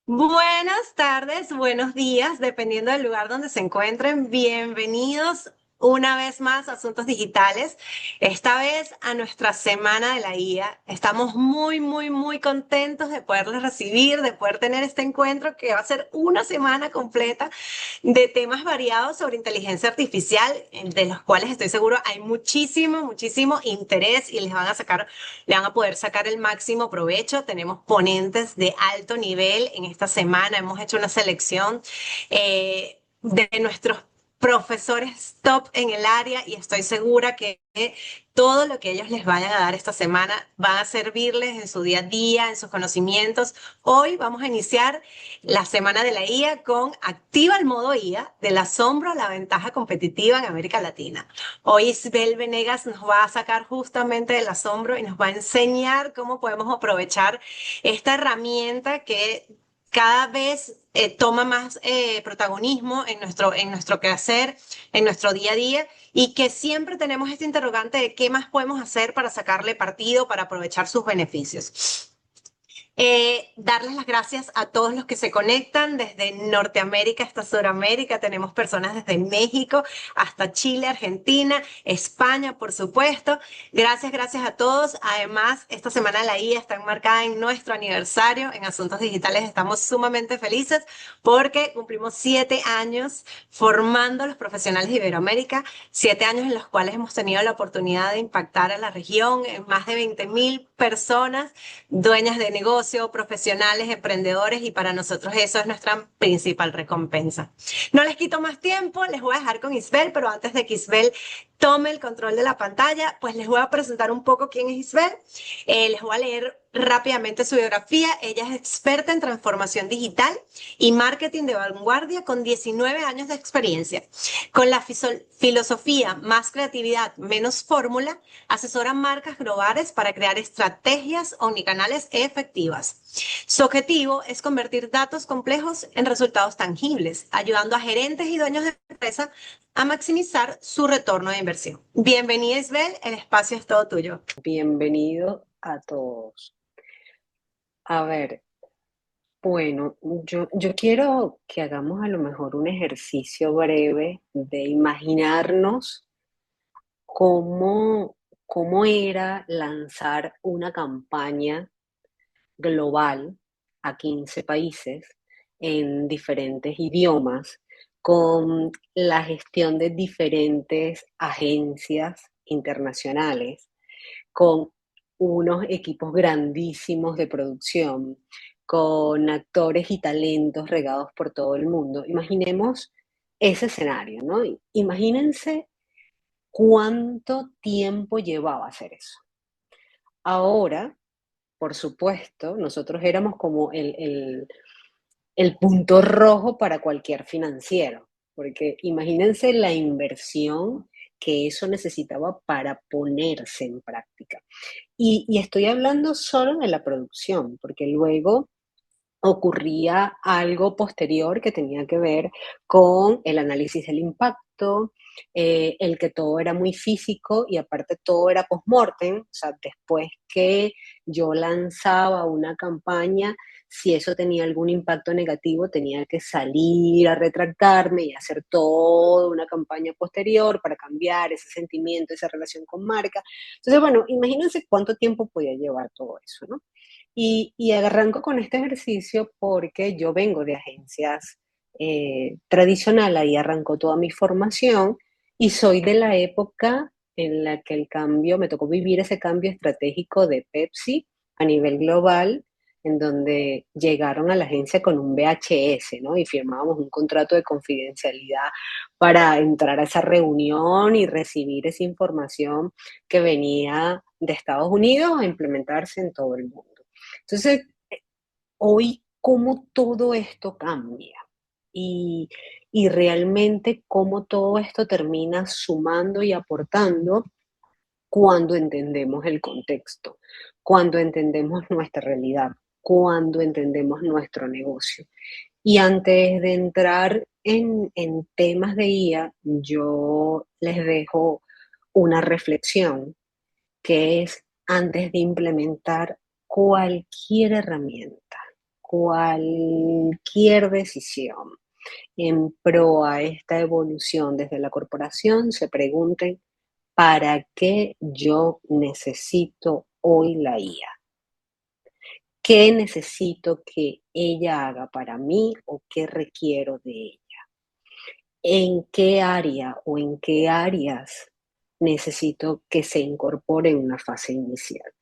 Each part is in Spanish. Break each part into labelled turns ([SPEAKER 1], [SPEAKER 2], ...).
[SPEAKER 1] Buenas tardes, buenos días, dependiendo del lugar donde se encuentren. Bienvenidos una vez más a Asuntos Digitales, esta vez a nuestra Semana de la IA. Estamos muy contentos de poderles recibir, de poder tener este encuentro que va a ser una semana completa de temas variados sobre inteligencia artificial, de los cuales estoy seguro hay muchísimo interés y le van a poder sacar el máximo provecho. Tenemos ponentes de alto nivel en esta semana. Hemos hecho una selección de nuestros profesores top en el área y estoy segura que todo lo que ellos les vayan a dar esta semana va a servirles en su día a día, en sus conocimientos. Hoy vamos a iniciar la semana de la IA con Activa el modo IA, del asombro a la ventaja competitiva en América Latina. Hoy Isabel Venegas nos va a sacar justamente del asombro y nos va a enseñar cómo podemos aprovechar esta herramienta que cada vez toma más protagonismo en nuestro quehacer, en nuestro día a día, y que siempre tenemos este interrogante de qué más podemos hacer para sacarle partido, para aprovechar sus beneficios. Darles las gracias a todos los que se conectan desde Norteamérica hasta Sudamérica. Tenemos personas desde México hasta Chile, Argentina, España, por supuesto. Gracias a todos. Además, esta semana la IA está enmarcada en nuestro aniversario en Asuntos Digitales. Estamos sumamente felices porque cumplimos 7 años formando a los profesionales de Iberoamérica, 7 años en los cuales hemos tenido la oportunidad de impactar a la región en más de 20.000 personas dueñas de negocio, profesionales, emprendedores, y para nosotros eso es nuestra principal recompensa. No les quito más tiempo, les voy a dejar con Isbel, pero antes de que Isbel tome el control de la pantalla, pues les voy a presentar un poco quién es Isbel. Les voy a leer rápidamente su biografía. Ella es experta en transformación digital y marketing de vanguardia con 19 años de experiencia. Con la filosofía más creatividad, menos fórmula, asesora marcas globales para crear estrategias omnicanales efectivas. Su objetivo es convertir datos complejos en resultados tangibles, ayudando a gerentes y dueños de empresa a maximizar su retorno de inversión. Bienvenida, Isabel, el espacio es todo tuyo.
[SPEAKER 2] Bienvenido a todos. A ver, bueno, yo quiero que hagamos a lo mejor un ejercicio breve de imaginarnos cómo, cómo era lanzar una campaña global a 15 países en diferentes idiomas, con la gestión de diferentes agencias internacionales, con unos equipos grandísimos de producción, con actores y talentos regados por todo el mundo. Imaginemos ese escenario, ¿no? Imagínense cuánto tiempo llevaba hacer eso. Ahora, por supuesto, nosotros éramos como el punto rojo para cualquier financiero, porque imagínense la inversión que eso necesitaba para ponerse en práctica. Y estoy hablando solo de la producción, porque luego ocurría algo posterior que tenía que ver con el análisis del impacto, el que todo era muy físico y aparte todo era post-mortem, o sea, después que yo lanzaba una campaña, si eso tenía algún impacto negativo, tenía que salir a retractarme y hacer toda una campaña posterior para cambiar ese sentimiento, esa relación con marca. Entonces, bueno, imagínense cuánto tiempo podía llevar todo eso, ¿no? Y arranco con este ejercicio porque yo vengo de agencias tradicional, ahí arrancó toda mi formación y soy de la época en la que el cambio, me tocó vivir ese cambio estratégico de Pepsi a nivel global, en donde llegaron a la agencia con un VHS, ¿no? Y firmábamos un contrato de confidencialidad para entrar a esa reunión y recibir esa información que venía de Estados Unidos a implementarse en todo el mundo. Entonces, hoy, ¿cómo todo esto cambia? Y, y realmente cómo todo esto termina sumando y aportando cuando entendemos el contexto, cuando entendemos nuestra realidad, cuando entendemos nuestro negocio. Y antes de entrar en temas de IA, yo les dejo una reflexión que es antes de implementar cualquier herramienta, cualquier decisión en pro a esta evolución desde la corporación se pregunten, ¿para qué yo necesito hoy la IA? ¿Qué necesito que ella haga para mí o qué requiero de ella? ¿En qué área o en qué áreas necesito que se incorpore en una fase inicial?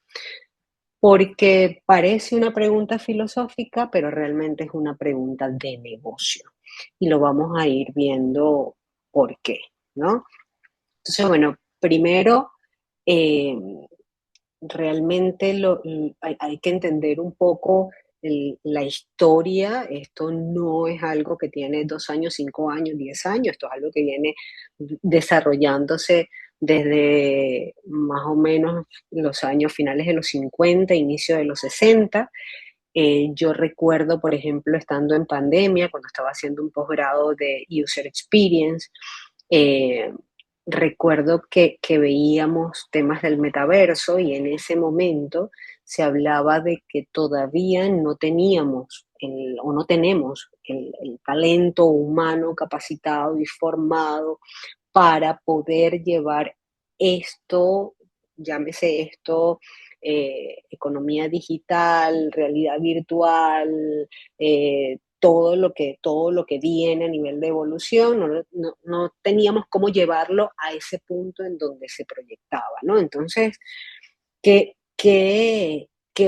[SPEAKER 2] Porque parece una pregunta filosófica, pero realmente es una pregunta de negocio. Y lo vamos a ir viendo por qué, ¿no? Entonces, bueno, primero, eh, realmente hay que entender un poco la historia. Esto no es algo que tiene 2 años, 5 años, 10 años. Esto es algo que viene desarrollándose desde más o menos los años finales de los 50, inicio de los 60. Yo recuerdo, por ejemplo, estando en pandemia, cuando estaba haciendo un posgrado de User Experience, eh, recuerdo que veíamos temas del metaverso y en ese momento se hablaba de que todavía no teníamos o no tenemos el talento humano capacitado y formado para poder llevar esto, llámese esto, economía digital, realidad virtual, todo lo que viene a nivel de evolución, no teníamos cómo llevarlo a ese punto en donde se proyectaba, ¿no? Entonces, ¿qué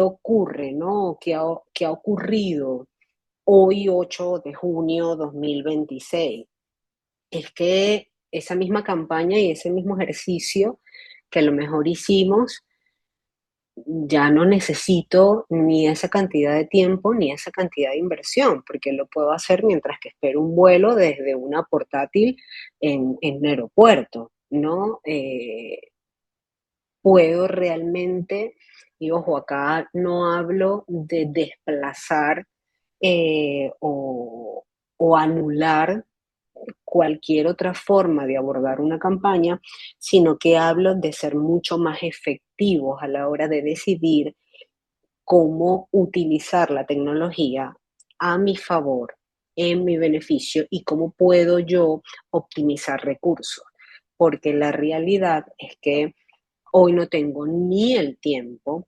[SPEAKER 2] ocurre, no? ¿Qué ha ocurrido hoy, 8 de junio 2026? Es que esa misma campaña y ese mismo ejercicio que a lo mejor hicimos, ya no necesito ni esa cantidad de tiempo ni esa cantidad de inversión, porque lo puedo hacer mientras que espero un vuelo desde una portátil en un aeropuerto, ¿no? Puedo realmente, y ojo, acá no hablo de desplazar o anular cualquier otra forma de abordar una campaña, sino que hablo de ser mucho más efectivos a la hora de decidir cómo utilizar la tecnología a mi favor, en mi beneficio y cómo puedo yo optimizar recursos. Porque la realidad es que hoy no tengo ni el tiempo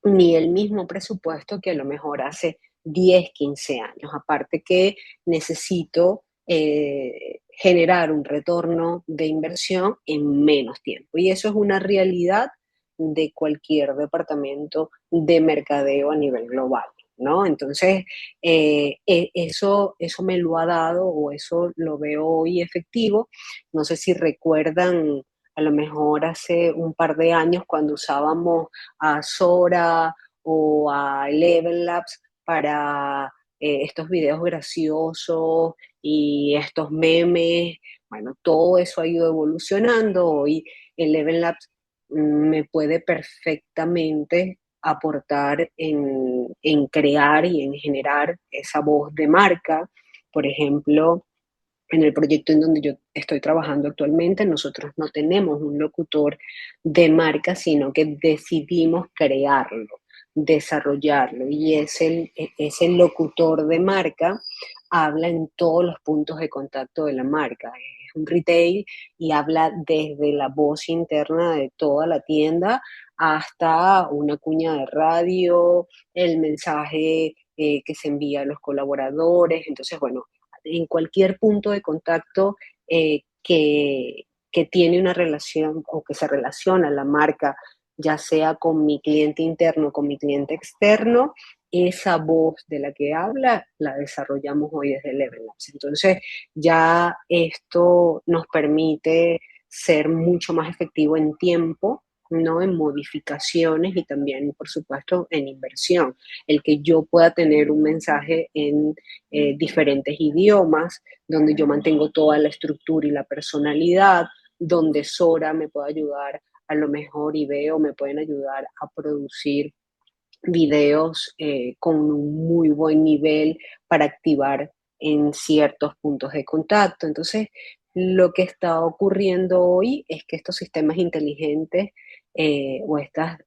[SPEAKER 2] ni el mismo presupuesto que a lo mejor hace 10 15 años. Aparte que necesito generar un retorno de inversión en menos tiempo. Y eso es una realidad de cualquier departamento de mercadeo a nivel global, ¿no? Entonces, eso me lo ha dado o eso lo veo hoy efectivo. No sé si recuerdan a lo mejor hace un par de años cuando usábamos a Sora o a Eleven Labs para estos videos graciosos y estos memes. Bueno, todo eso ha ido evolucionando. Hoy Eleven Labs me puede perfectamente aportar en crear y en generar esa voz de marca. Por ejemplo, en el proyecto en donde yo estoy trabajando actualmente, nosotros no tenemos un locutor de marca, sino que decidimos crearlo, desarrollarlo. Y ese locutor de marca habla en todos los puntos de contacto de la marca. Es un retail y habla desde la voz interna de toda la tienda hasta una cuña de radio, el mensaje que se envía a los colaboradores. Entonces, bueno, en cualquier punto de contacto que tiene una relación o que se relaciona la marca, ya sea con mi cliente interno o con mi cliente externo, esa voz de la que habla la desarrollamos hoy desde Level Labs. Entonces, ya esto nos permite ser mucho más efectivo en tiempo, ¿no? En modificaciones y también, por supuesto, en inversión. El que yo pueda tener un mensaje en diferentes idiomas, donde yo mantengo toda la estructura y la personalidad, donde Sora me puede ayudar a lo mejor y Veo me pueden ayudar a producir videos con un muy buen nivel para activar en ciertos puntos de contacto. Entonces, lo que está ocurriendo hoy es que estos sistemas inteligentes o estas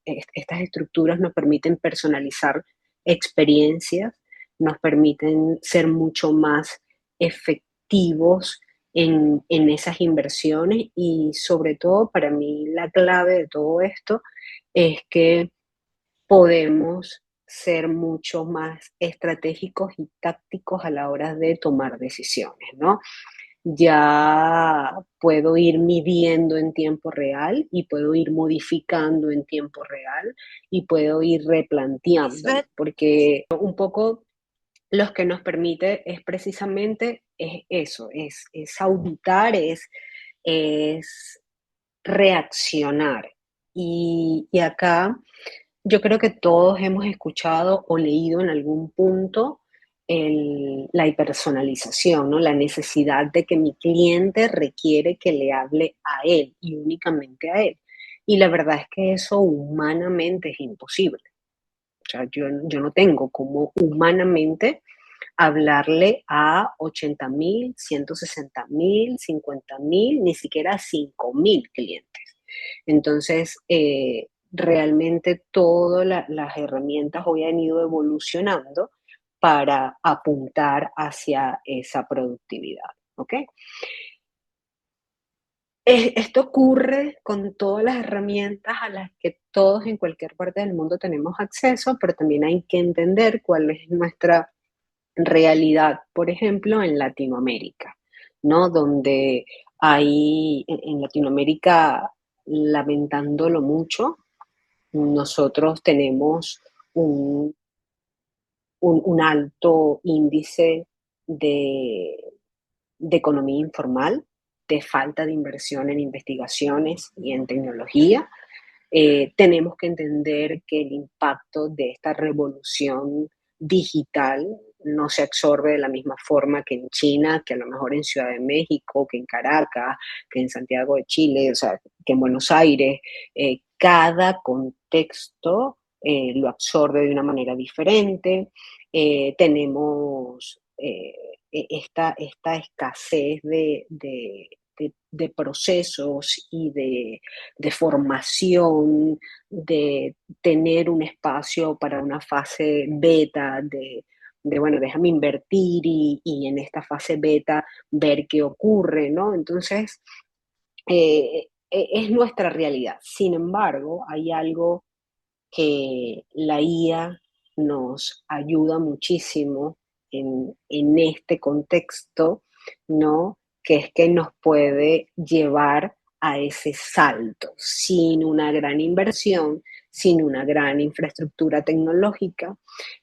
[SPEAKER 2] estructuras nos permiten personalizar experiencias nos permiten ser mucho más efectivos en esas inversiones y sobre todo para mí la clave de todo esto es que podemos ser mucho más estratégicos y tácticos a la hora de tomar decisiones, ¿no? Ya puedo ir midiendo en tiempo real y puedo ir modificando en tiempo real y puedo ir replanteándome,
[SPEAKER 1] Lisbeth,
[SPEAKER 2] porque un poco lo que nos permite es precisamente es eso, es auditar, es reaccionar. Y acá yo creo que todos hemos escuchado o leído en algún punto la hipersonalización, ¿no? La necesidad de que mi cliente requiere que le hable a él y únicamente a él. Y la verdad es que eso humanamente es imposible. O sea, yo no tengo como humanamente hablarle a 80.000, 160.000, 50.000, ni siquiera a 5.000 clientes. Entonces, realmente todas las herramientas hoy han ido evolucionando para apuntar hacia esa productividad. ¿Ok? Esto ocurre con todas las herramientas a las que todos en cualquier parte del mundo tenemos acceso, pero también hay que entender cuál es nuestra realidad, por ejemplo, en Latinoamérica, ¿no? Donde hay, en Latinoamérica, lamentándolo mucho, nosotros tenemos un, un alto índice de, de economía informal, de falta de inversión en investigaciones y en tecnología. Tenemos que entender que el impacto de esta revolución digital no se absorbe de la misma forma que en China, que a lo mejor en Ciudad de México, que en Caracas, que en Santiago de Chile, o sea, que en Buenos Aires. Cada contexto lo absorbe de una manera diferente. Tenemos esta escasez de procesos y de formación, de tener un espacio para una fase beta, bueno, déjame invertir y en esta fase beta ver qué ocurre, ¿no? Entonces, es nuestra realidad. Sin embargo, hay algo que la IA nos ayuda muchísimo en este contexto, ¿no? Que es que nos puede llevar a ese salto sin una gran inversión, sin una gran infraestructura tecnológica.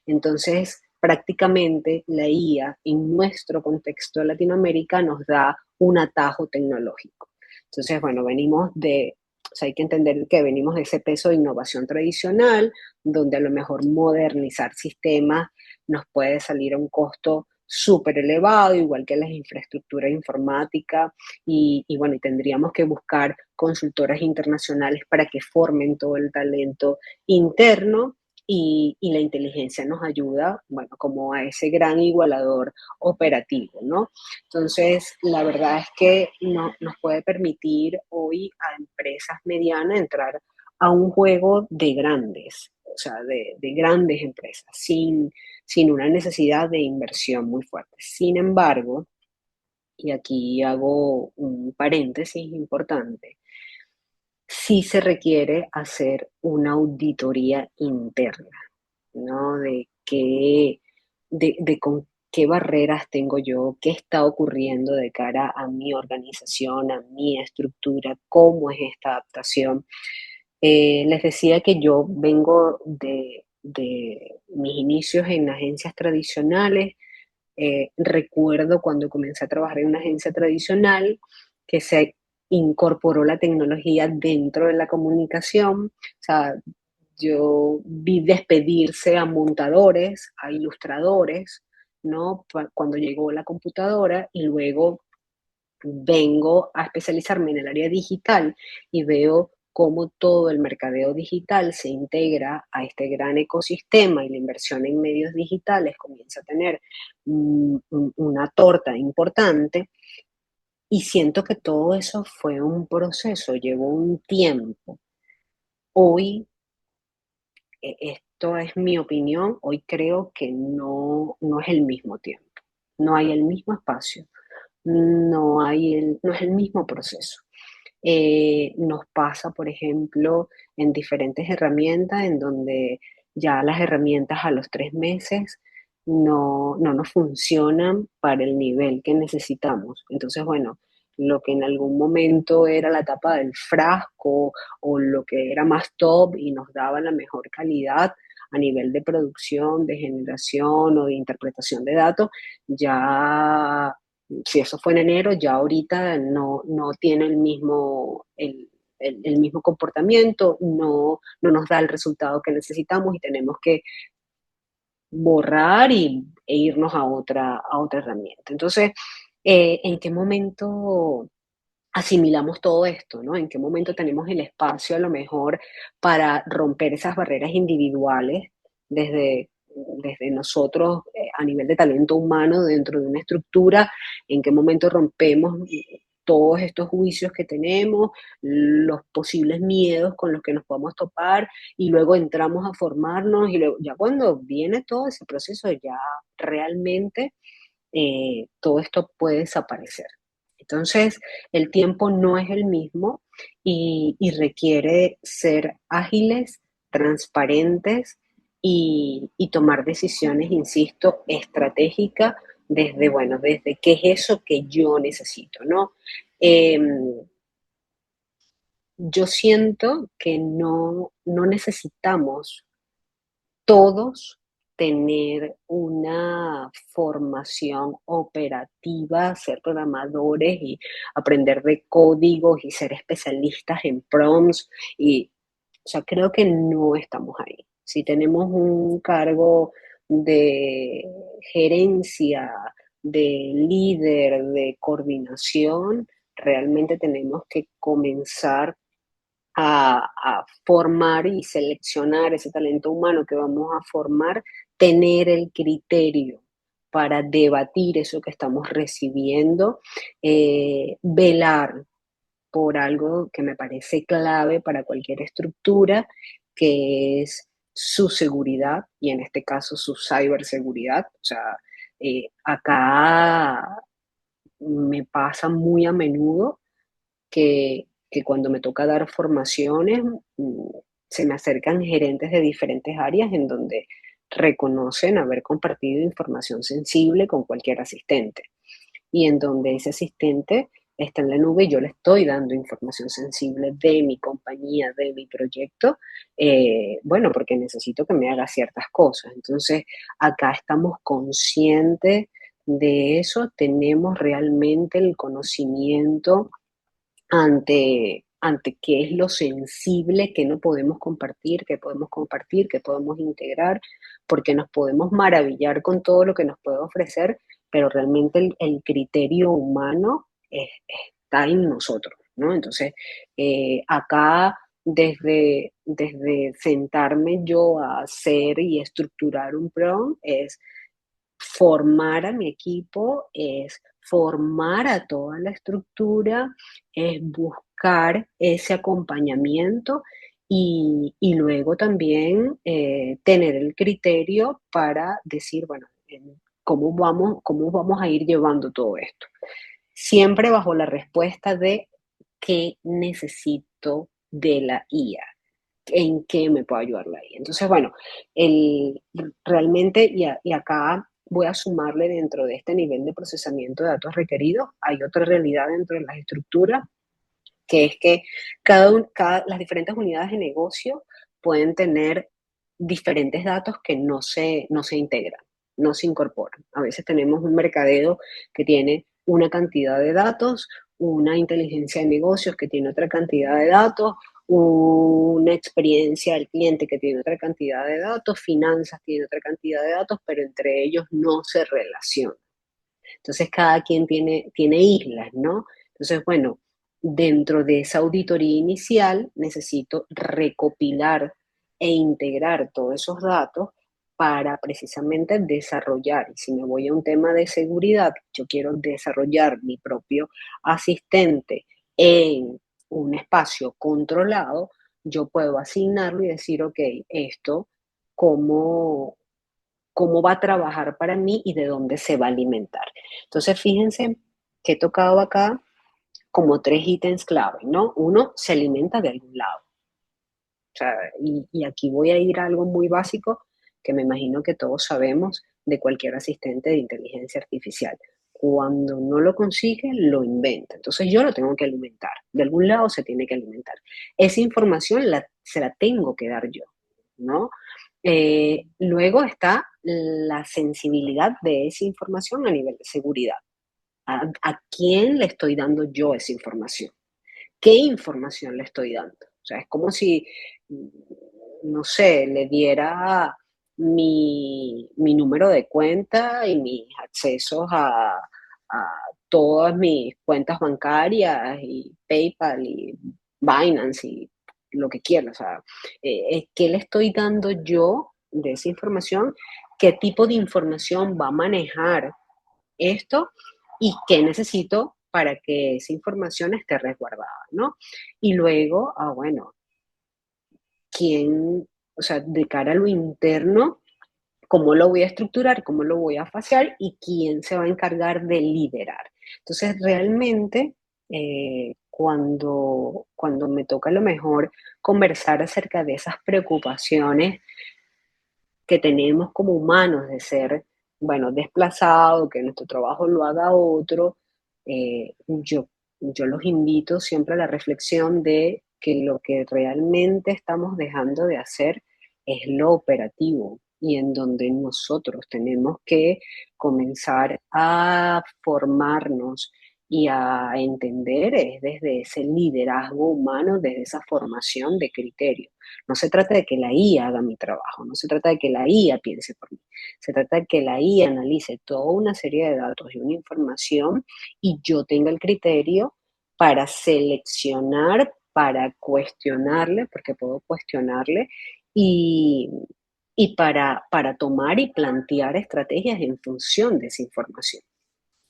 [SPEAKER 2] Entonces, prácticamente la IA en nuestro contexto de Latinoamérica nos da un atajo tecnológico. Entonces, bueno, o sea, hay que entender que venimos de ese peso de innovación tradicional, donde a lo mejor modernizar sistemas nos puede salir a un costo súper elevado, igual que las infraestructuras informáticas, y bueno, y tendríamos que buscar consultoras internacionales para que formen todo el talento interno y la inteligencia nos ayuda, bueno, como a ese gran igualador operativo, ¿no? Entonces, la verdad es que nos puede permitir hoy a empresas medianas entrar a un juego de grandes, o sea, de grandes empresas, sin una necesidad de inversión muy fuerte. Sin embargo, y aquí hago un paréntesis importante, sí se requiere hacer una auditoría interna, ¿no? De con qué barreras tengo yo, qué está ocurriendo de cara a mi organización, a mi estructura, cómo es esta adaptación. Les decía que yo vengo de mis inicios en agencias tradicionales. Recuerdo cuando comencé a trabajar en una agencia tradicional que se incorporó la tecnología dentro de la comunicación. O sea, yo vi despedirse a montadores, a ilustradores, ¿no? Cuando llegó la computadora y luego vengo a especializarme en el área digital y veo cómo todo el mercadeo digital se integra a este gran ecosistema y la inversión en medios digitales comienza a tener una torta importante y siento que todo eso fue un proceso, llevó un tiempo. Hoy esto es mi opinión, hoy creo que no es el mismo tiempo, no hay el mismo espacio, no es el mismo proceso. Nos pasa, por ejemplo, en diferentes herramientas en donde ya las herramientas a los 3 meses no nos funcionan para el nivel que necesitamos. Entonces, bueno, lo que en algún momento era la tapa del frasco o lo que era más top y nos daba la mejor calidad a nivel de producción, de generación o de interpretación de datos, ya si eso fue en enero, ya ahorita no tiene el mismo comportamiento, no nos da el resultado que necesitamos y tenemos que borrar e irnos a otra herramienta. Entonces, ¿en qué momento asimilamos todo esto, ¿no? ¿En qué momento tenemos el espacio a lo mejor para romper esas barreras individuales desde nosotros a nivel de talento humano dentro de una estructura? ¿En qué momento rompemos todos estos juicios que tenemos, los posibles miedos con los que nos podemos topar y luego entramos a formarnos y luego, ya cuando viene todo ese proceso, ya realmente todo esto puede desaparecer? Entonces, el tiempo no es el mismo y requiere ser ágiles, transparentes y tomar decisiones, insisto, estratégicas desde, bueno, desde qué es eso que yo necesito, ¿no? Em, yo siento que no necesitamos todos tener una formación operativa, ser programadores y aprender de códigos y ser especialistas en prompts. Y, o sea, creo que no estamos ahí. Si tenemos un cargo de gerencia, de líder, de coordinación, realmente tenemos que comenzar a formar y seleccionar ese talento humano que vamos a formar, tener el criterio para debatir eso que estamos recibiendo, velar por algo que me parece clave para cualquier estructura, que es su seguridad y en este caso su ciberseguridad. O sea, acá me pasa muy a menudo que cuando me toca dar formaciones, se me acercan gerentes de diferentes áreas en donde reconocen haber compartido información sensible con cualquier asistente y en donde ese asistente está en la nube y yo le estoy dando información sensible de mi compañía, de mi proyecto, bueno, porque necesito que me haga ciertas cosas. Entonces, acá estamos conscientes de eso, tenemos realmente el conocimiento ante qué es lo sensible que no podemos compartir, que podemos integrar, porque nos podemos maravillar con todo lo que nos puede ofrecer, pero realmente el criterio humano está en nosotros, ¿no? Entonces, acá desde sentarme yo a hacer y estructurar un prompt es formar a mi equipo, es formar a toda la estructura, es buscar ese acompañamiento y luego también tener el criterio para decir, bueno, cómo vamos a ir llevando todo esto. Siempre bajo la respuesta de qué necesito de la IA, en qué me puede ayudar la IA. Entonces, bueno, el, realmente, y acá voy a sumarle dentro de este nivel de procesamiento de datos requeridos, hay otra realidad dentro de las estructuras, que es que las diferentes unidades de negocio pueden tener diferentes datos que no se integran, no se incorporan. A veces tenemos un mercadeo que tiene una cantidad de datos, una inteligencia de negocios que tiene otra cantidad de datos, una experiencia del cliente que tiene otra cantidad de datos, finanzas tiene otra cantidad de datos, pero entre ellos no se relacionan. Entonces, cada quien tiene islas, ¿no? Entonces, bueno, dentro de esa auditoría inicial necesito recopilar e integrar todos esos datos para precisamente desarrollar. Y si me voy a un tema de seguridad, yo quiero desarrollar mi propio asistente en un espacio controlado, yo puedo asignarlo y decir, ok, esto cómo, cómo va a trabajar para mí y de dónde se va a alimentar. Entonces, fíjense que he tocado acá como tres ítems clave, ¿no? Uno, se alimenta de algún lado. O sea, y aquí voy a ir a algo muy básico que me imagino que todos sabemos de cualquier asistente de inteligencia artificial. Cuando no lo consigue, lo inventa. Entonces yo lo tengo que alimentar. De algún lado se tiene que alimentar. Esa información se la tengo que dar yo, ¿no? Luego está la sensibilidad de esa información a nivel de seguridad. ¿A quién le estoy dando yo esa información? ¿Qué información le estoy dando? O sea, es como si, mm, no sé, le diera mi número de cuenta y mis accesos a todas mis cuentas bancarias y PayPal y Binance y lo que quiera. O sea, ¿qué le estoy dando yo de esa información? ¿Qué tipo de información va a manejar esto y qué necesito para que esa información esté resguardada, ¿no? Y luego, bueno, quién, o sea, de cara a lo interno, cómo lo voy a estructurar, cómo lo voy a fasear y quién se va a encargar de liderar. Entonces, realmente, cuando me toca a lo mejor conversar acerca de esas preocupaciones que tenemos como humanos de ser, bueno, desplazado, que nuestro trabajo lo haga otro, yo los invito siempre a la reflexión de que lo que realmente estamos dejando de hacer es lo operativo y en donde nosotros tenemos que comenzar a formarnos y a entender es desde ese liderazgo humano, desde esa formación de criterio. No se trata de que la IA haga mi trabajo, no se trata de que la IA piense por mí, se trata de que la IA analice toda una serie de datos y una información y yo tenga el criterio para seleccionar, para cuestionarle, porque puedo cuestionarle, y, y para tomar y plantear estrategias en función de esa información.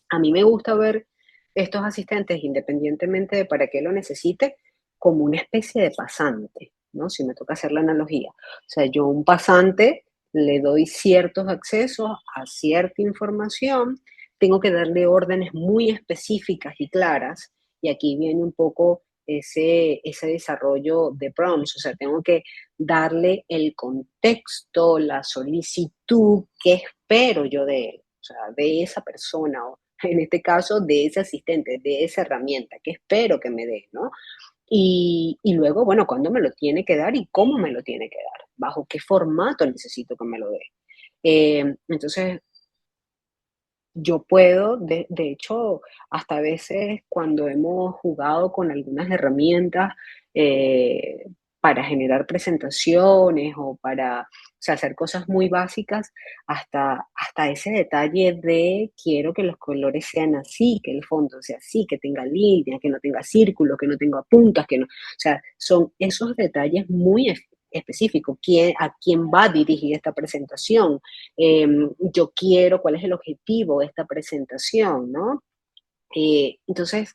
[SPEAKER 2] A mí me gusta ver estos asistentes, independientemente de para qué lo necesite, como una especie de pasante, ¿no? Si me toca hacer la analogía. O sea, yo a un pasante le doy ciertos accesos a cierta información, tengo que darle órdenes muy específicas y claras, y aquí viene un poco ese desarrollo de prompts, o sea, tengo que darle el contexto, la solicitud, qué espero yo de él, o sea, de esa persona o en este caso de ese asistente, de esa herramienta que espero que me dé, ¿no? Y luego, bueno, cuándo me lo tiene que dar y cómo me lo tiene que dar, bajo qué formato necesito que me lo dé. Entonces, yo puedo, de hecho, hasta a veces cuando hemos jugado con algunas herramientas eh, para generar presentaciones o para, o sea, hacer cosas muy básicas, hasta ese detalle de quiero que los colores sean así, que el fondo sea así, que tenga líneas, que no tenga círculos, que no tenga puntas, que no, o sea, son esos detalles muy específicos. ¿A quién va dirigida esta presentación? Yo quiero, cuál es el objetivo de esta presentación, ¿no? Entonces,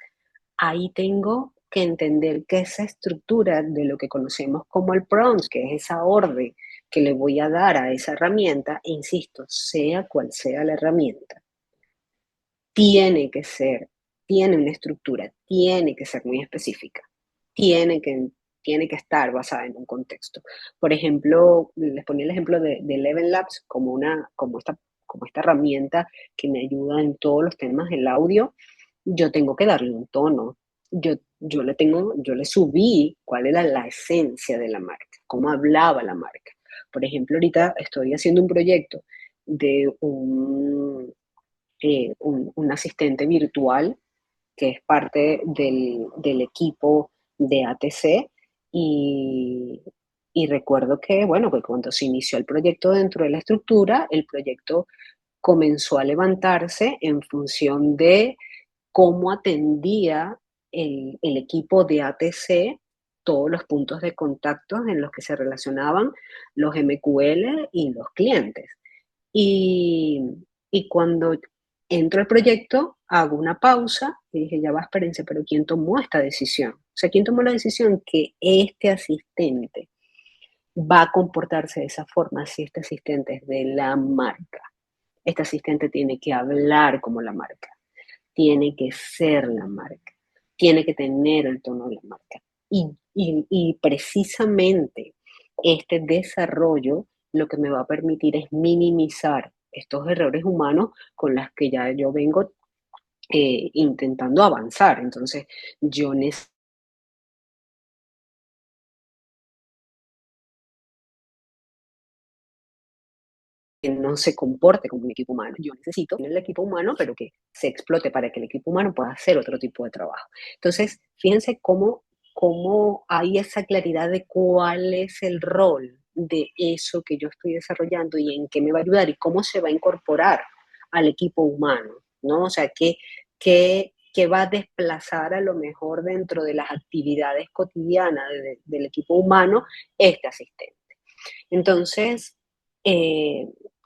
[SPEAKER 2] ahí tengo que entender que esa estructura de lo que conocemos como el prompt, que es esa orden que le voy a dar a esa herramienta, e insisto, sea cual sea la herramienta, tiene que ser, tiene una estructura, tiene que ser muy específica, tiene que, tiene que estar basada en un contexto. Por ejemplo, les ponía el ejemplo de Eleven Labs como, como esta herramienta que me ayuda en todos los temas del audio. Yo tengo que darle un tono. Yo le subí cuál era la esencia de la marca, cómo hablaba la marca. Por ejemplo, ahorita estoy haciendo un proyecto de un asistente virtual que es parte del equipo de ATC y, y recuerdo que, bueno, que cuando se inició el proyecto dentro de la estructura, el proyecto comenzó a levantarse en función de cómo atendía el equipo de ATC todos los puntos de contacto en los que se relacionaban los MQL y los clientes. Y, y cuando entro al proyecto, hago una pausa y dije, ya va, espérense, pero ¿quién tomó esta decisión? O sea, ¿quién tomó la decisión que este asistente va a comportarse de esa forma si este asistente es de la marca. Este asistente tiene que hablar como la marca, tiene que ser la marca, tiene que tener el tono de la marca. Y precisamente este desarrollo lo que me va a permitir es minimizar estos errores humanos con los que ya yo vengo intentando avanzar. Entonces, yo necesito que no se comporte como un equipo humano. Yo necesito el equipo humano, pero que se explote para que el equipo humano pueda hacer otro tipo de trabajo. Entonces, fíjense cómo hay esa claridad de cuál es el rol de eso que yo estoy desarrollando y en qué me va a ayudar y cómo se va a incorporar al equipo humano, ¿no? O sea, qué va a desplazar a lo mejor dentro de las actividades cotidianas del equipo humano este asistente. Entonces, eh,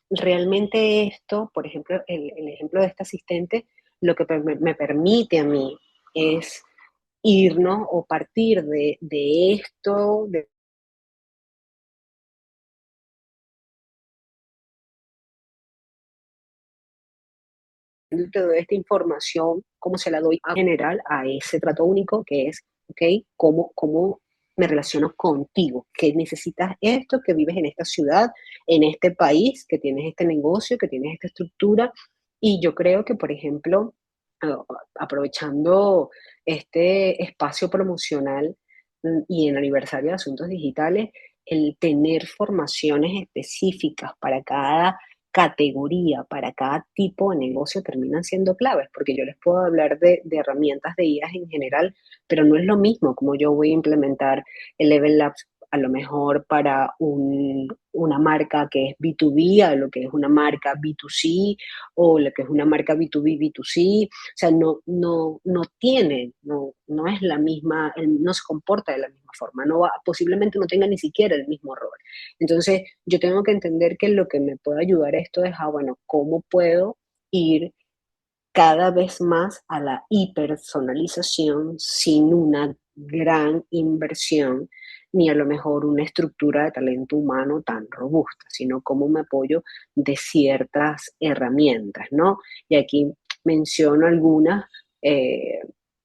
[SPEAKER 2] realmente esto, por ejemplo, el ejemplo de este asistente, lo que me permite a mí es irnos o partir de esto, de toda esta información, cómo se la doy a general a ese trato único que es, ¿ok? ¿Cómo me relaciono contigo? ¿Qué necesitas esto? Que vives en esta ciudad, en este país, que tienes este negocio, que tienes esta estructura. Y yo creo que, por ejemplo, ah, aprovechando este espacio promocional y en aniversario de Asuntos Digitales, el tener formaciones específicas para cada categoría, para cada tipo de negocio terminan siendo claves, porque yo les puedo hablar de herramientas de IAs en general, pero no es lo mismo como yo voy a implementar el Level Labs a lo mejor para una marca que es B2B, a lo que es una marca B2C, o lo que es una marca B2B, B2C. O sea, no es la misma, no se comporta de la misma forma, posiblemente no tenga ni siquiera el mismo rol. Entonces, yo tengo que entender que lo que me puede ayudar esto es, bueno, ¿cómo puedo ir cada vez más a la hipersonalización sin una gran inversión ni a lo mejor una estructura de talento humano tan robusta, sino cómo me apoyo de ciertas herramientas, ¿no? Y aquí menciono algunas, eh,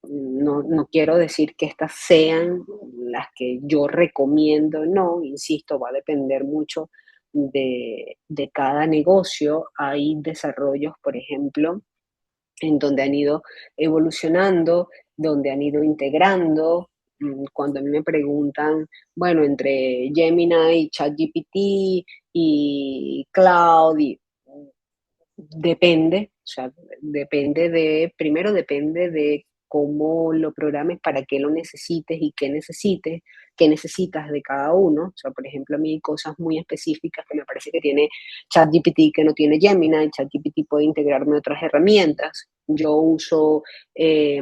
[SPEAKER 2] no quiero decir que estas sean las que yo recomiendo, no, insisto, va a depender mucho de cada negocio. Hay desarrollos, por ejemplo, en donde han ido evolucionando, donde han ido integrando. Cuando a mí me preguntan, bueno, entre Gemini, ChatGPT y Cloud, depende, o sea, primero depende de cómo lo programes, para qué lo necesites y qué necesites, qué necesitas de cada uno. O sea, por ejemplo, a mí hay cosas muy específicas que me parece que tiene ChatGPT que no tiene Gemini. ChatGPT puede integrarme otras herramientas. Yo uso eh,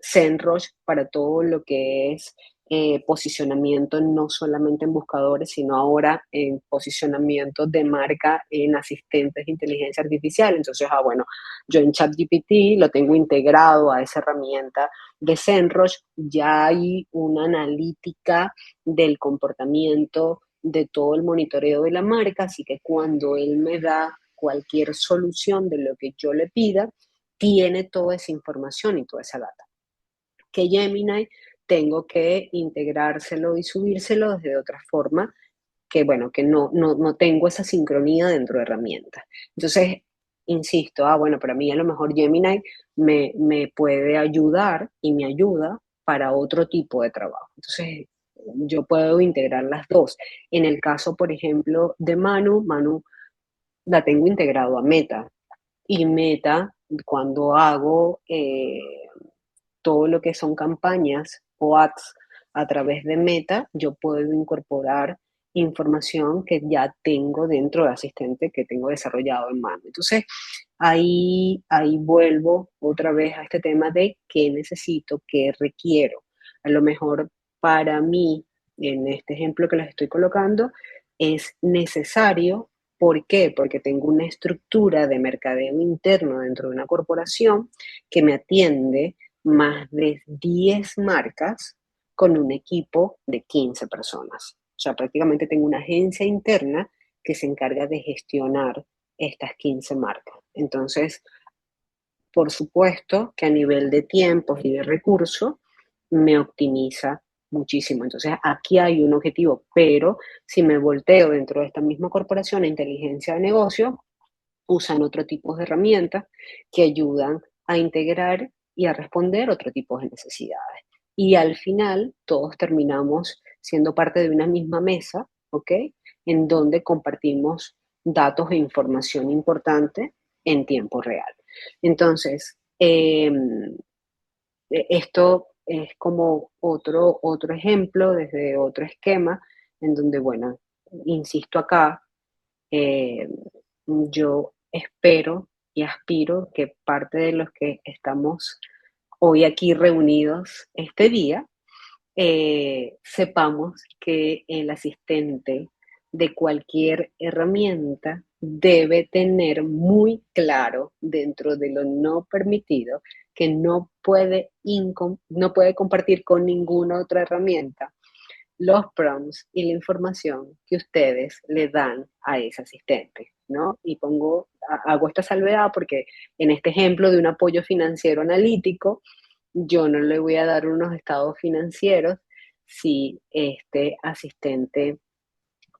[SPEAKER 2] SEMrush para todo lo que es posicionamiento no solamente en buscadores, sino ahora en posicionamiento de marca en asistentes de inteligencia artificial. Entonces, bueno, yo en ChatGPT lo tengo integrado a esa herramienta de SEMrush. Ya hay una analítica del comportamiento de todo el monitoreo de la marca, así que cuando él me da cualquier solución de lo que yo le pida, tiene toda esa información y toda esa data. Que Gemini tengo que integrárselo y subírselo desde otra forma, que bueno, que no tengo esa sincronía dentro de herramientas. Entonces, insisto, bueno, para mí a lo mejor Gemini me puede ayudar y me ayuda para otro tipo de trabajo. Entonces, yo puedo integrar las dos. En el caso, por ejemplo, de Manu la tengo integrado a Meta. Y Meta, cuando hago todo lo que son campañas o ads a través de Meta, yo puedo incorporar información que ya tengo dentro de Asistente que tengo desarrollado en mano. Entonces, ahí vuelvo otra vez a este tema de qué necesito, qué requiero. A lo mejor para mí, en este ejemplo que les estoy colocando, es necesario. ¿Por qué? Porque tengo una estructura de mercadeo interno dentro de una corporación que me atiende más de 10 marcas con un equipo de 15 personas. sea, prácticamente tengo una agencia interna que se encarga de gestionar estas 15 marcas. Entonces, por supuesto que a nivel de tiempos y de recursos me optimiza muchísimo. Entonces, aquí hay un objetivo, pero si me volteo dentro de esta misma corporación a inteligencia de negocio, usan otro tipo de herramientas que ayudan a integrar y a responder otro tipo de necesidades. Y al final, todos terminamos siendo parte de una misma mesa, ¿ok? En donde compartimos datos e información importante en tiempo real. Entonces, esto es como otro ejemplo desde otro esquema en donde, bueno, insisto acá, eh, yo espero y aspiro que parte de los que estamos hoy aquí reunidos este día, sepamos que el asistente de cualquier herramienta debe tener muy claro dentro de lo no permitido que no puede compartir con ninguna otra herramienta los prompts y la información que ustedes le dan a ese asistente, ¿no? Y hago esta salvedad porque en este ejemplo de un apoyo financiero analítico, yo no le voy a dar unos estados financieros si este asistente,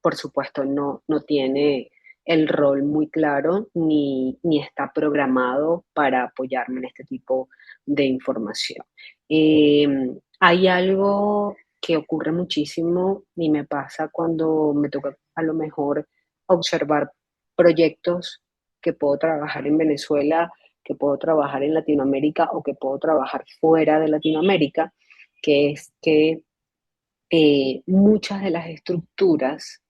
[SPEAKER 2] por supuesto, no tiene el rol muy claro ni está programado para apoyarme en este tipo de información. Eh, Hay algo que ocurre muchísimo y me pasa cuando me toca a lo mejor observar proyectos que puedo trabajar en Venezuela, que puedo trabajar en Latinoamérica o que puedo trabajar fuera de Latinoamérica, que es que muchas de las estructuras,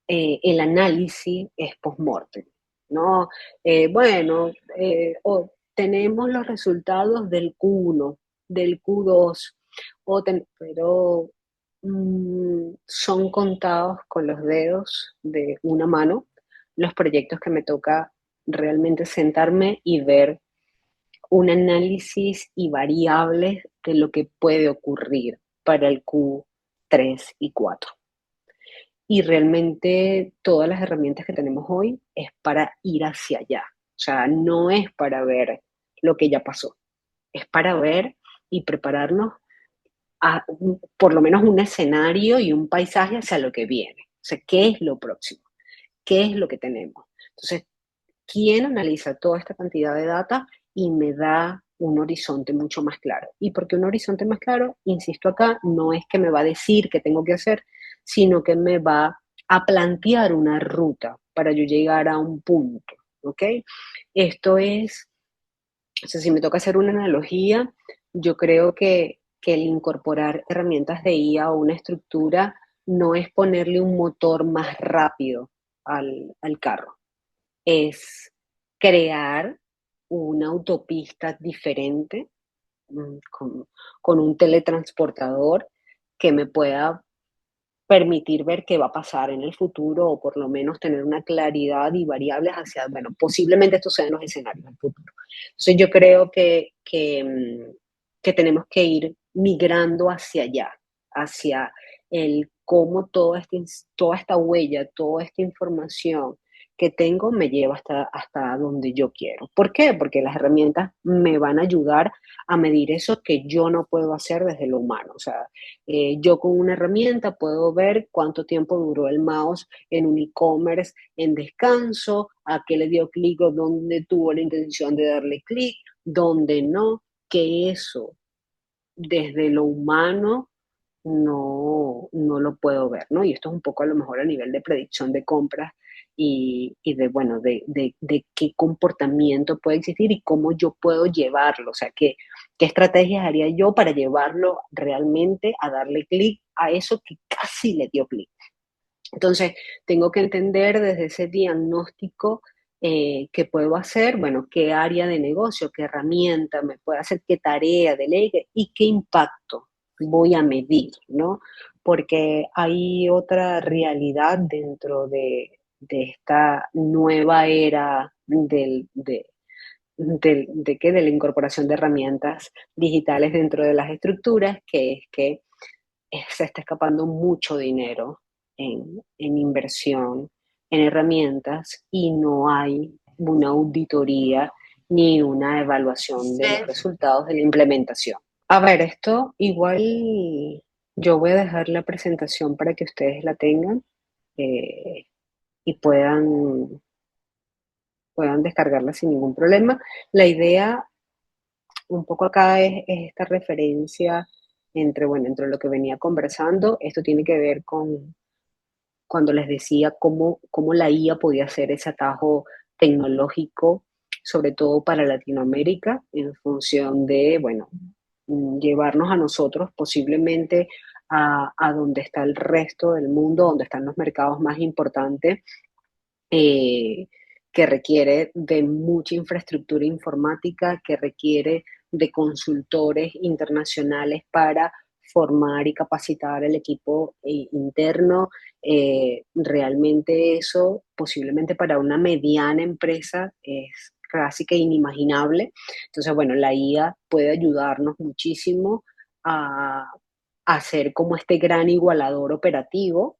[SPEAKER 2] el análisis es post-mortem, ¿no? Bueno, tenemos los resultados del Q1, del Q2, pero son contados con los dedos de una mano los proyectos que me toca realmente sentarme y ver un análisis y variables de lo que puede ocurrir para el Q3 y 4. Y realmente todas las herramientas que tenemos hoy es para ir hacia allá. O sea, no es para ver lo que ya pasó, es para ver y prepararnos a por lo menos un escenario y un paisaje hacia lo que viene. O sea, ¿qué es lo próximo? ¿Qué es lo que tenemos? Entonces, ¿quién analiza toda esta cantidad de data y me da un horizonte mucho más claro? Y porque un horizonte más claro, insisto acá, no es que me va a decir qué tengo que hacer, sino que me va a plantear una ruta para yo llegar a un punto, ¿ok? Esto es, o sea, si me toca hacer una analogía, yo creo que el incorporar herramientas de IA o una estructura no es ponerle un motor más rápido al carro, es crear una autopista diferente mm, con, con un teletransportador que me pueda permitir ver qué va a pasar en el futuro o por lo menos tener una claridad y variables hacia, bueno, posiblemente estos sean los escenarios del futuro. Entonces yo creo que tenemos que ir migrando hacia allá, hacia el cómo toda esta huella, toda esta información que tengo me lleva hasta donde yo quiero. ¿Por qué? Porque las herramientas me van a ayudar a medir eso que yo no puedo hacer desde lo humano. O sea, yo con una herramienta puedo ver cuánto tiempo duró el mouse en un e-commerce en descanso, a qué le dio clic o dónde tuvo la intención de darle clic, dónde no, que eso desde lo humano no lo puedo ver, ¿no? Y esto es un poco a lo mejor a nivel de predicción de compras y de, bueno, de qué comportamiento puede existir y cómo yo puedo llevarlo, o sea, qué estrategias haría yo para llevarlo realmente a darle clic a eso que casi le dio clic. Entonces, tengo que entender desde ese diagnóstico qué puedo hacer, bueno, qué área de negocio, qué herramienta me puede hacer, qué tarea delegue y qué impacto voy a medir, ¿no? Porque hay otra realidad dentro de esta nueva era de la incorporación de herramientas digitales dentro de las estructuras, que es que se está escapando mucho dinero en inversión, en herramientas, y no hay una auditoría ni una evaluación de los
[SPEAKER 1] Sí.
[SPEAKER 2] resultados de la implementación. A ver, esto igual yo voy a dejar la presentación para que ustedes la tengan, eh, y puedan descargarla sin ningún problema. La idea un poco acá es esta referencia entre, bueno, entre lo que venía conversando. Esto tiene que ver con cuando les decía cómo la IA podía ser ese atajo tecnológico, sobre todo para Latinoamérica, en función de, bueno, llevarnos a nosotros posiblemente a donde está el resto del mundo, donde están los mercados más importantes, eh, que requiere de mucha infraestructura informática, que requiere de consultores internacionales para formar y capacitar el equipo interno. Realmente eso, posiblemente para una mediana empresa, es casi que inimaginable. Entonces, bueno, la IA puede ayudarnos muchísimo a ser como este gran igualador operativo,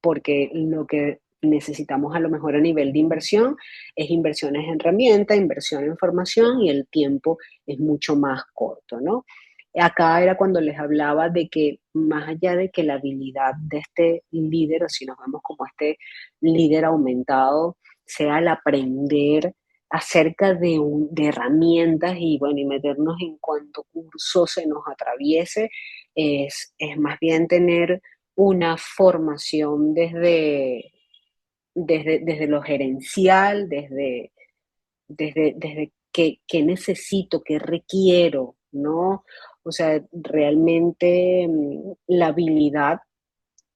[SPEAKER 2] porque lo que necesitamos a lo mejor a nivel de inversión es inversiones en herramienta, inversión en formación, y el tiempo es mucho más corto, ¿no? Acá era cuando les hablaba de que más allá de que la habilidad de este líder, o si nos vemos como este líder aumentado, sea el aprender acerca de herramientas y, bueno, y meternos en cuanto curso se nos atraviese, es más bien tener una formación desde lo gerencial, desde qué necesito, qué requiero, ¿no? O sea, realmente la habilidad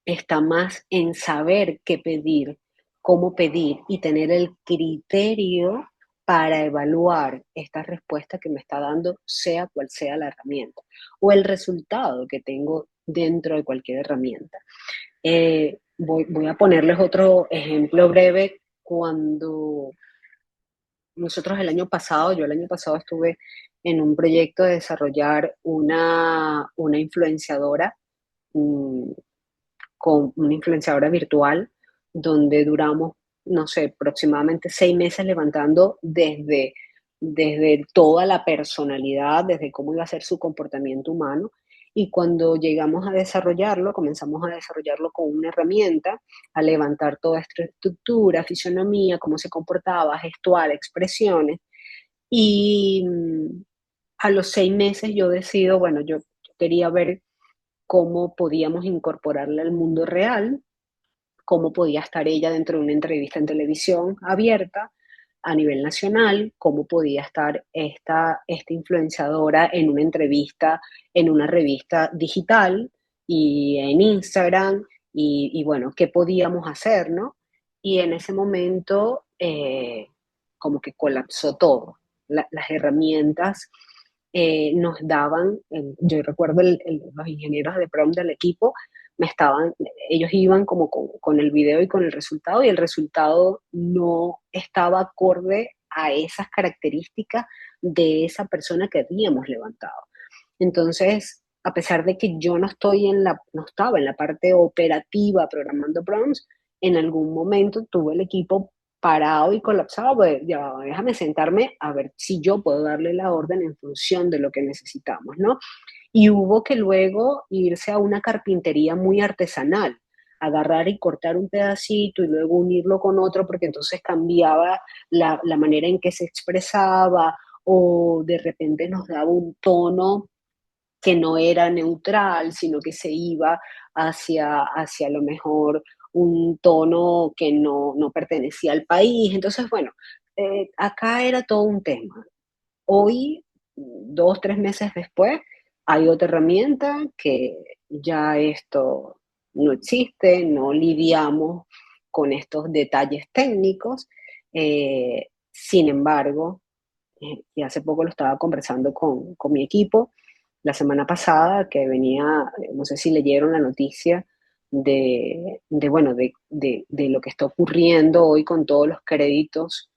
[SPEAKER 2] está más en saber qué pedir, cómo pedir y tener el criterio para evaluar esta respuesta que me está dando, sea cual sea la herramienta, o el resultado que tengo dentro de cualquier herramienta. Voy a ponerles otro ejemplo breve. Cuando nosotros yo el año pasado estuve en un proyecto de desarrollar una influenciadora, mm, con una influenciadora virtual, donde duramos, no sé, aproximadamente 6 meses levantando desde toda la personalidad, desde cómo iba a ser su comportamiento humano. Y cuando llegamos a desarrollarlo, comenzamos a desarrollarlo con una herramienta, a levantar toda esta estructura, fisionomía, cómo se comportaba, gestual, expresiones. Y a los 6 meses yo decido, bueno, yo quería ver cómo podíamos incorporarla al mundo real, cómo podía estar ella dentro de una entrevista en televisión abierta a nivel nacional, cómo podía estar esta influenciadora en una entrevista en una revista digital y en Instagram, y bueno, qué podíamos hacer, ¿no? Y en ese momento como que colapsó todo. Las herramientas nos daban, yo recuerdo los ingenieros de prom del equipo, ellos iban como con el video y con el resultado, y el resultado no estaba acorde a esas características de esa persona que habíamos levantado. Entonces, a pesar de que yo no estaba en la parte operativa programando prompts, en algún momento tuve el equipo parado y colapsado. Pues ya, déjame sentarme a ver si yo puedo darle la orden en función de lo que necesitamos, ¿no? Y hubo que luego irse a una carpintería muy artesanal, agarrar y cortar un pedacito y luego unirlo con otro, porque entonces cambiaba la manera en que se expresaba, o de repente nos daba un tono que no era neutral, sino que se iba hacia a lo mejor un tono que no pertenecía al país. Entonces, bueno, acá era todo un tema. Hoy, 2, 3 meses después, hay otra herramienta que ya esto no existe, no lidiamos con estos detalles técnicos. Sin embargo, y hace poco lo estaba conversando con mi equipo, la semana pasada, que venía, no sé si leyeron la noticia bueno, de lo que está ocurriendo hoy con todos los créditos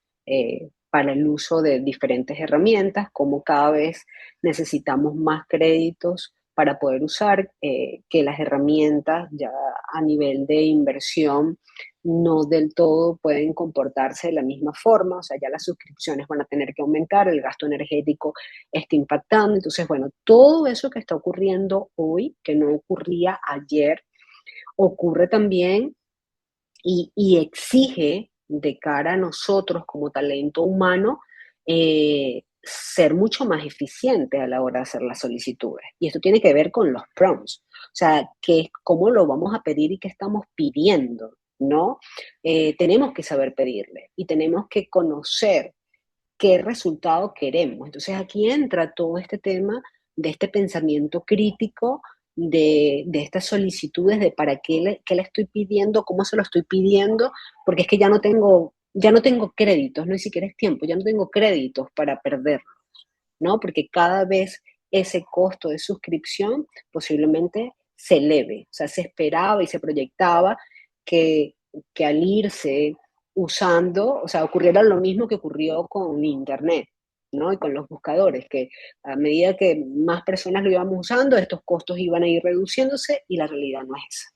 [SPEAKER 2] para el uso de diferentes herramientas, como cada vez necesitamos más créditos para poder usar, que las herramientas ya a nivel de inversión no del todo pueden comportarse de la misma forma, o sea, ya las suscripciones van a tener que aumentar, el gasto energético está impactando, entonces, bueno, todo eso que está ocurriendo hoy, que no ocurría ayer, ocurre también y exige de cara a nosotros como talento humano ser mucho más eficiente a la hora de hacer las solicitudes. Y esto tiene que ver con los prompts, o sea, cómo lo vamos a pedir y qué estamos pidiendo, ¿no? Tenemos que saber pedirle y tenemos que conocer qué resultado queremos. Entonces aquí entra todo este tema de este pensamiento crítico, de estas solicitudes, de para qué le estoy pidiendo, cómo se lo estoy pidiendo, porque es que ya no tengo créditos, no ni siquiera es tiempo, ya no tengo créditos para perderlos, ¿no? Porque cada vez ese costo de suscripción posiblemente se eleve, o sea, se esperaba y se proyectaba que, que al irse usando, o sea, ocurriera lo mismo que ocurrió con Internet, ¿no? Y con los buscadores, que a medida que más personas lo íbamos usando, estos costos iban a ir reduciéndose y la realidad no es esa.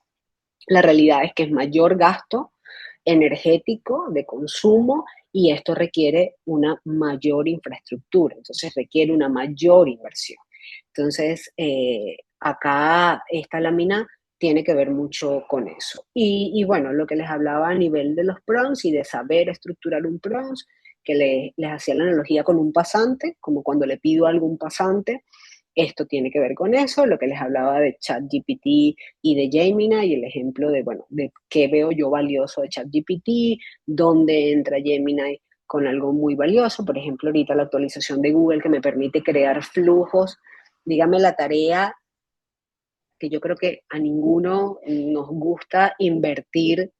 [SPEAKER 2] La realidad es que es mayor gasto energético de consumo y esto requiere una mayor infraestructura, entonces requiere una mayor inversión. Entonces, acá esta lámina tiene que ver mucho con eso. Y bueno, lo que les hablaba a nivel de los prompts y de saber estructurar un prompt, que les hacía la analogía con un pasante, como cuando le pido algo a algún pasante, esto tiene que ver con eso, lo que les hablaba de ChatGPT y de Gemini y el ejemplo de, bueno, de qué veo yo valioso de ChatGPT, dónde entra Gemini con algo muy valioso. Por ejemplo, ahorita la actualización de Google que me permite crear flujos. Dígame la tarea que yo creo que a ninguno nos gusta invertir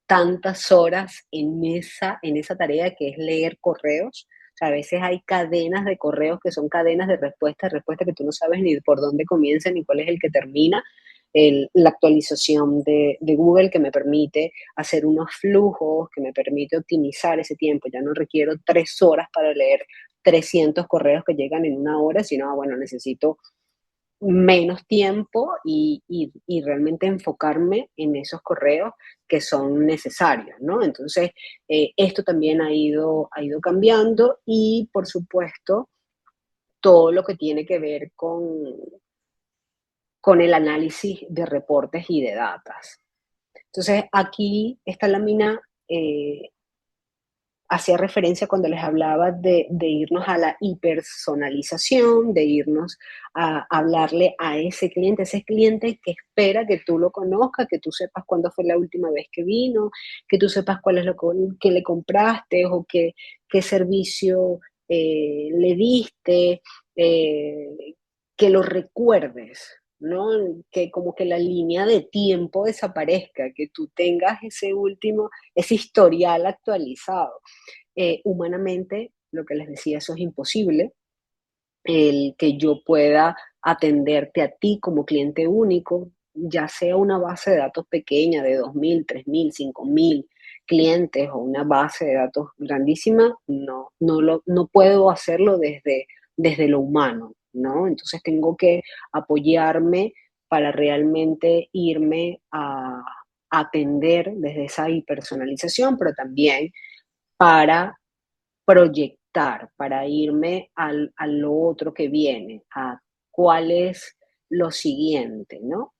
[SPEAKER 2] tantas horas en esa tarea que es leer correos. O sea, a veces hay cadenas de correos que son cadenas de respuesta que tú no sabes ni por dónde comienza ni cuál es el que termina. La actualización de Google que me permite hacer unos flujos, que me permite optimizar ese tiempo. Ya no requiero 3 horas para leer 300 correos que llegan en una hora, sino, bueno, necesito menos tiempo y realmente enfocarme en esos correos que son necesarios, ¿no? Entonces, esto también ha ido cambiando y, por supuesto, todo lo que tiene que ver con el análisis de reportes y de datas. Entonces, aquí esta lámina hacía referencia cuando les hablaba de irnos a la hipersonalización, de irnos a hablarle a ese cliente que espera que tú lo conozcas, que tú sepas cuándo fue la última vez que vino, que tú sepas cuál es lo que le compraste o qué servicio le diste, que lo recuerdes, ¿no? Que como que la línea de tiempo desaparezca, que tú tengas ese historial actualizado. Humanamente, lo que les decía, eso es imposible, el que yo pueda atenderte a ti como cliente único, ya sea una base de datos pequeña de 2.000, 3.000, 5.000 clientes o una base de datos grandísima, no puedo hacerlo desde lo humano, ¿no? Entonces tengo que apoyarme para realmente irme a atender desde esa hipersonalización, pero también para proyectar, para irme a lo otro que viene, a cuál es lo siguiente, ¿no?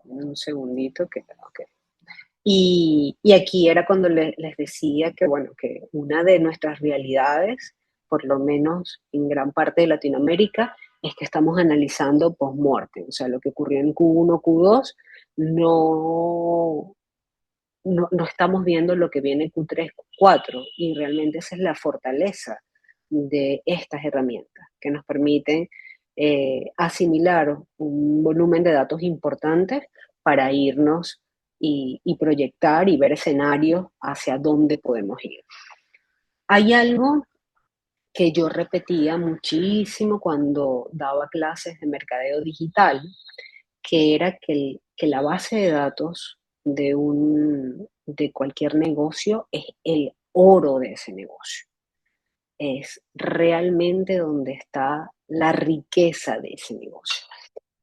[SPEAKER 2] Un segundito que... Okay. Y aquí era cuando les decía que, bueno, que una de nuestras realidades, por lo menos en gran parte de Latinoamérica, es que estamos analizando post-mortem, o sea, lo que ocurrió en Q1, Q2, no, no estamos viendo lo que viene en Q3, Q4, y realmente esa es la fortaleza de estas herramientas, que nos permiten asimilar un volumen de datos importantes para irnos y proyectar y ver escenarios hacia dónde podemos ir. Hay algo que yo repetía muchísimo cuando daba clases de mercadeo digital, que era que la base de datos de cualquier negocio es el oro de ese negocio. es realmente donde está la riqueza de ese negocio.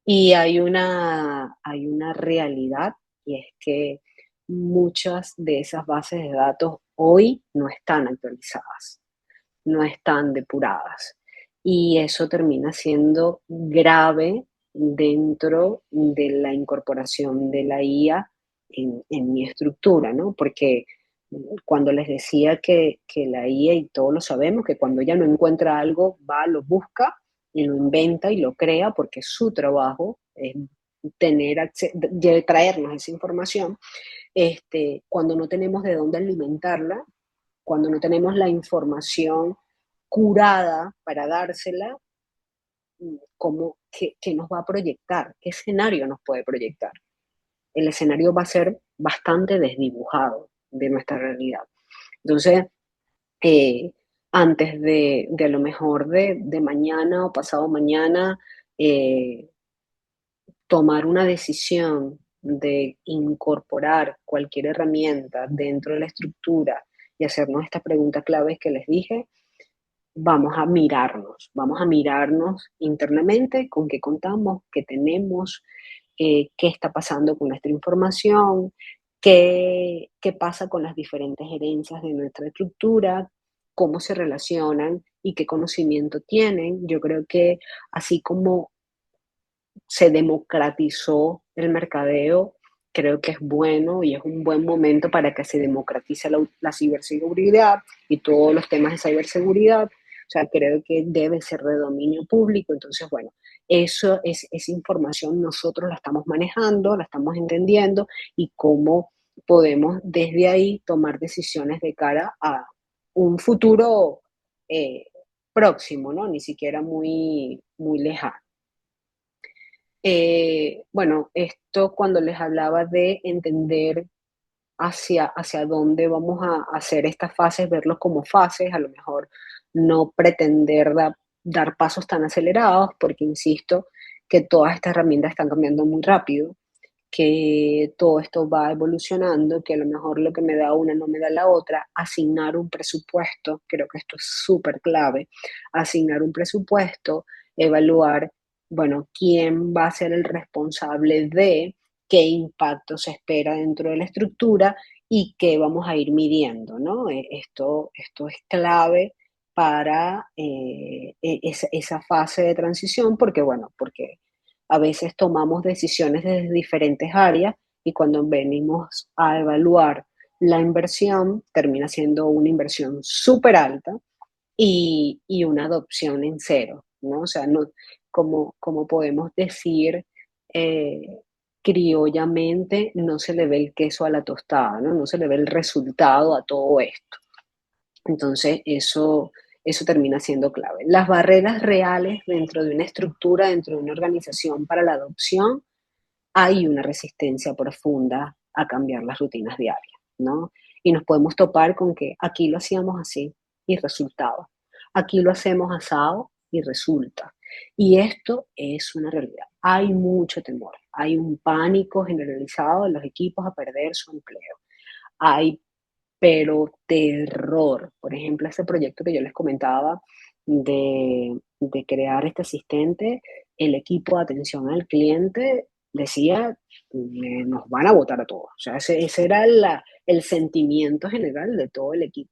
[SPEAKER 2] Y hay una realidad, y es que muchas de esas bases de datos hoy no están actualizadas, no están depuradas. Y eso termina siendo grave dentro de la incorporación de la IA en mi estructura, ¿no? Porque cuando les decía que la IA, y todos lo sabemos, que cuando ella no encuentra algo, va, lo busca y lo inventa y lo crea, porque su trabajo es traernos esa información, cuando no tenemos de dónde alimentarla, cuando no tenemos la información curada para dársela, qué nos va a proyectar? ¿Qué escenario nos puede proyectar? El escenario va a ser bastante desdibujado de nuestra realidad. Entonces, eh, antes de a lo mejor de mañana o pasado mañana, eh, tomar una decisión de incorporar cualquier herramienta dentro de la estructura y hacernos estas preguntas claves que les dije, vamos a mirarnos internamente con qué contamos, qué tenemos, qué está pasando con nuestra información, qué pasa con las diferentes herencias de nuestra estructura, cómo se relacionan y qué conocimiento tienen. Yo creo que así como se democratizó el mercadeo, creo que es bueno y es un buen momento para que se democratice la ciberseguridad y todos los temas de ciberseguridad. O sea, creo que debe ser de dominio público. Entonces, bueno, esa información nosotros la estamos manejando, la estamos entendiendo y cómo podemos desde ahí tomar decisiones de cara a un futuro eh, próximo, ¿no? Ni siquiera muy lejano. Bueno, esto cuando les hablaba de entender hacia dónde vamos a hacer estas fases, verlos como fases, a lo mejor no pretender dar pasos tan acelerados, porque insisto que todas estas herramientas están cambiando muy rápido, que todo esto va evolucionando, que a lo mejor lo que me da una no me da la otra, asignar un presupuesto, creo que esto es súper clave, asignar un presupuesto, evaluar, bueno, quién va a ser el responsable de qué impacto se espera dentro de la estructura y qué vamos a ir midiendo, ¿no? Esto es clave para esa fase de transición, porque, bueno, porque a veces tomamos decisiones desde diferentes áreas y cuando venimos a evaluar la inversión, termina siendo una inversión súper alta y una adopción en cero, ¿no? O sea, no, como podemos decir eh, criollamente, no se le ve el queso a la tostada, ¿no? No se le ve el resultado a todo esto. Entonces, eso termina siendo clave. Las barreras reales dentro de una estructura, dentro de una organización para la adopción, hay una resistencia profunda a cambiar las rutinas diarias, ¿no? Y nos podemos topar con que aquí lo hacíamos así y resultaba. Aquí lo hacemos asado y resulta. Y esto es una realidad. Hay mucho temor, hay un pánico generalizado en los equipos a perder su empleo. Hay pero terror. Por ejemplo, ese proyecto que yo les comentaba de crear este asistente, el equipo de atención al cliente decía, nos van a votar a todos. O sea, ese era el sentimiento general de todo el equipo.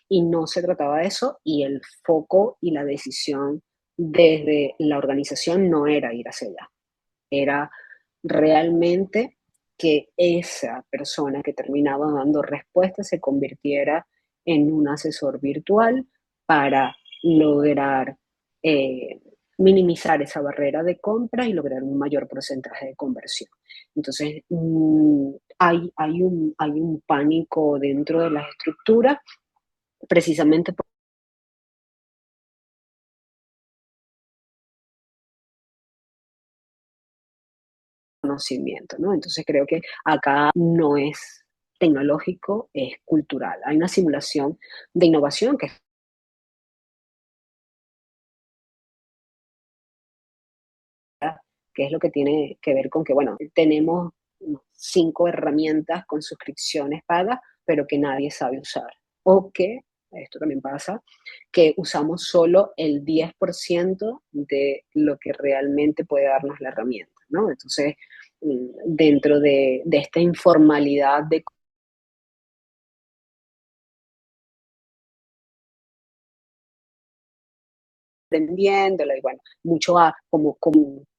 [SPEAKER 2] Y no se trataba de eso y el foco y la decisión desde la organización no era ir hacia allá, era realmente que esa persona que terminaba dando respuestas se convirtiera en un asesor virtual para lograr eh, minimizar esa barrera de compra y lograr un mayor porcentaje de conversión. Entonces, hay un pánico dentro de las estructuras precisamente por conocimiento, ¿no? Entonces creo que acá no es tecnológico, es cultural. Hay una simulación de innovación que es lo que tiene que ver con que, bueno, tenemos 5 herramientas con suscripciones pagas, pero que nadie sabe usar. O que esto también pasa, que usamos solo el 10% de lo que realmente puede darnos la herramienta, ¿no? Entonces, dentro de esta informalidad de aprendiéndola y bueno, mucho a como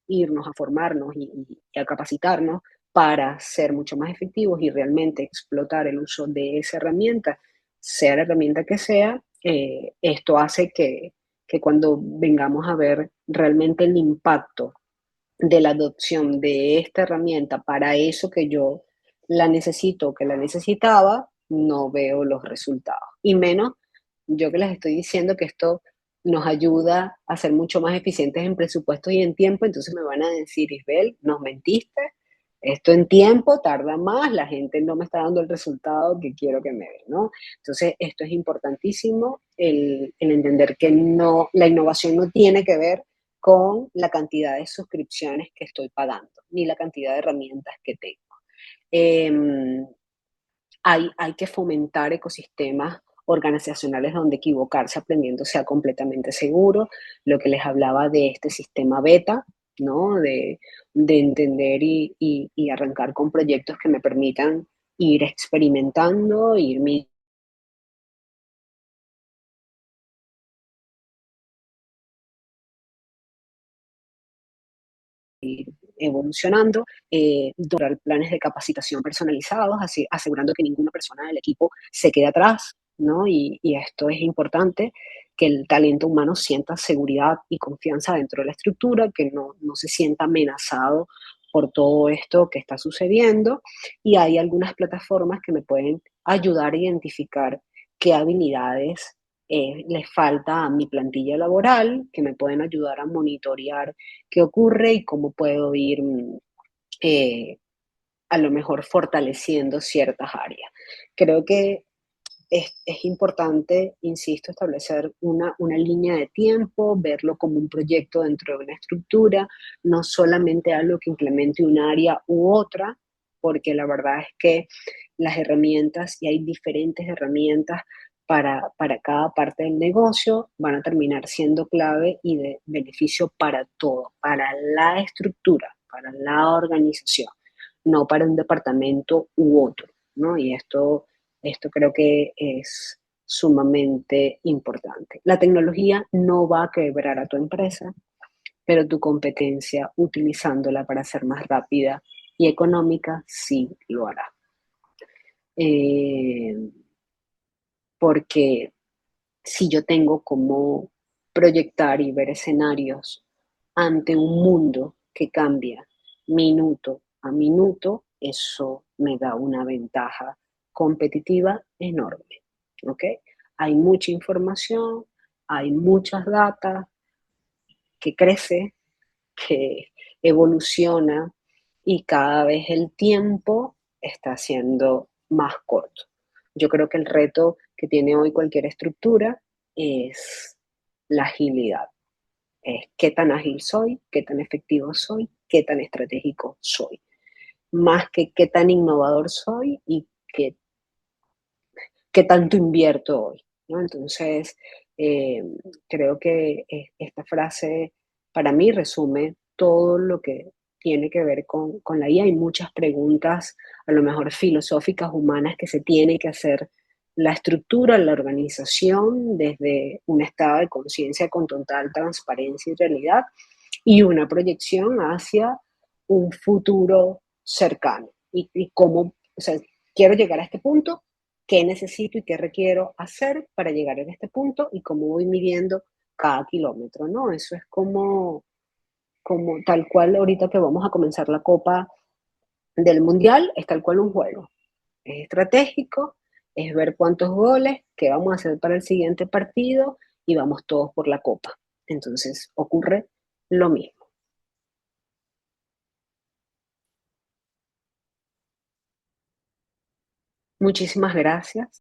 [SPEAKER 2] irnos a formarnos y a capacitarnos para ser mucho más efectivos y realmente explotar el uso de esa herramienta, sea la herramienta que sea, esto hace que cuando vengamos a ver realmente el impacto de la adopción de esta herramienta para eso que yo la necesito, que la necesitaba, no veo los resultados. Y menos yo que les estoy diciendo que esto nos ayuda a ser mucho más eficientes en presupuestos y en tiempo, entonces me van a decir, Isbel, nos mentiste, esto en tiempo tarda más, la gente no me está dando el resultado que quiero que me dé, ¿no? Entonces, esto es importantísimo, el entender que no, la innovación no tiene que ver con la cantidad de suscripciones que estoy pagando, ni la cantidad de herramientas que tengo. Eh, hay que fomentar ecosistemas organizacionales donde equivocarse aprendiendo sea completamente seguro. Lo que les hablaba de este sistema beta, ¿no? De entender y arrancar con proyectos que me permitan ir experimentando, ir evolucionando, dotar planes de capacitación personalizados, así, asegurando que ninguna persona del equipo se quede atrás, ¿no? Y esto es importante, que el talento humano sienta seguridad y confianza dentro de la estructura, que no se sienta amenazado por todo esto que está sucediendo. Y hay algunas plataformas que me pueden ayudar a identificar qué habilidades les falta a mi plantilla laboral, que me pueden ayudar a monitorear qué ocurre y cómo puedo ir eh, a lo mejor fortaleciendo ciertas áreas. Creo que es importante, insisto, establecer una línea de tiempo, verlo como un proyecto dentro de una estructura, no solamente algo que implemente un área u otra, porque la verdad es que las herramientas, y hay diferentes herramientas para cada parte del negocio, van a terminar siendo clave y de beneficio para todo, para la estructura, para la organización, no para un departamento u otro, ¿no? Y esto creo que es sumamente importante. La tecnología no va a quebrar a tu empresa, pero tu competencia utilizándola para ser más rápida y económica sí lo hará. Eh, porque si yo tengo como proyectar y ver escenarios ante un mundo que cambia minuto a minuto, eso me da una ventaja competitiva enorme. ¿Ok? Hay mucha información, hay muchas data que crece, que evoluciona y cada vez el tiempo está siendo más corto. Yo creo que el reto que tiene hoy cualquier estructura es la agilidad. Es qué tan ágil soy, qué tan efectivo soy, qué tan estratégico soy. Más que qué tan innovador soy y qué tanto invierto hoy, ¿no? Entonces, eh, creo que esta frase para mí resume todo lo que tiene que ver con la IA. Hay muchas preguntas, a lo mejor filosóficas, humanas, que se tiene que hacer la estructura, la organización, desde un estado de conciencia con total transparencia y realidad, y una proyección hacia un futuro cercano. Y cómo, o sea, quiero llegar a este punto, qué necesito y qué requiero hacer para llegar a este punto y cómo voy midiendo cada kilómetro, ¿no? Eso es como tal cual ahorita que vamos a comenzar la Copa del Mundial, es tal cual un juego. Es estratégico, es ver cuántos goles, qué vamos a hacer para el siguiente partido y vamos todos por la Copa. Entonces ocurre lo mismo. Muchísimas gracias.